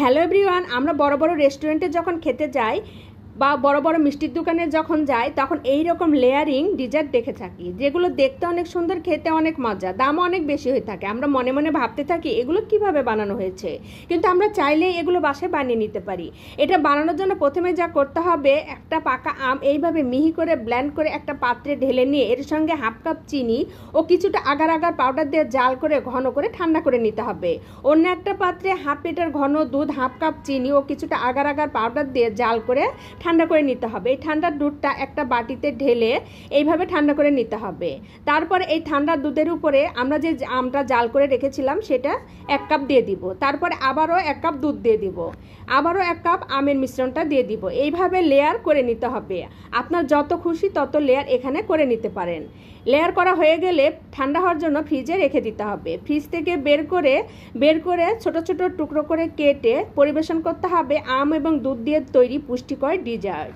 Hello everyone, আমরা বড় বড় রেস্টুরেন্টে যখন খেতে যাই বা বড় বড় মিষ্টির দোকানে যখন যাই তখন এই রকম লেয়ারিং ডিজার্ট দেখে থাকি, যেগুলো দেখতে অনেক সুন্দর, খেতে অনেক মজা, দামও অনেক বেশি হয়ে থাকে। আমরা মনে মনে ভাবতে থাকি এগুলো কিভাবে বানানো হয়েছে, কিন্তু আমরা চাইলেই এগুলো বাসায় বানিয়ে নিতে পারি। এটা বানানোর জন্য প্রথমে যা করতে হবে, একটা পাকা আম এইভাবে মিহি করে ব্লেন্ড করে একটা পাত্রে ঢেলে নিয়ে এর সঙ্গে হাফ কাপ চিনি ও কিছুটা আগার আগার পাউডার দিয়ে জাল করে ঘন করে ঠান্ডা করে নিতে হবে। অন্য একটা পাত্রে হাফ লিটার ঘন দুধ, হাফ কাপ চিনি ও কিছুটা আগার আগার পাউডার দিয়ে জাল করে ঠান্ডা করে নিতে হবে। এই ঠান্ডা দুধটা একটা বাটিতে ঢেলে এইভাবে ঠান্ডা করে নিতে হবে। তারপর এই ঠান্ডা দুধের উপরে আমরা যে আমটা জাল করে রেখেছিলাম সেটা 1 কাপ দিয়ে দিব। তারপরে আবারও 1 কাপ দুধ দিয়ে দিব, আবারও 1 কাপ আমের মিশ্রণটা দিয়ে দিব। এইভাবে লেয়ার করে নিতে হবে। আপনার যত খুশি তত লেয়ার এখানে করে নিতে পারেন। লেয়ার করা হয়ে গেলে ঠান্ডা হওয়ার জন্য ফ্রিজে রেখে দিতে হবে। ফ্রিজ থেকে বের করে ছোট ছোট টুকরো করে কেটে পরিবেশন করতে হবে আম এবং দুধ দিয়ে তৈরি পুষ্টিকর ডিজার্ট।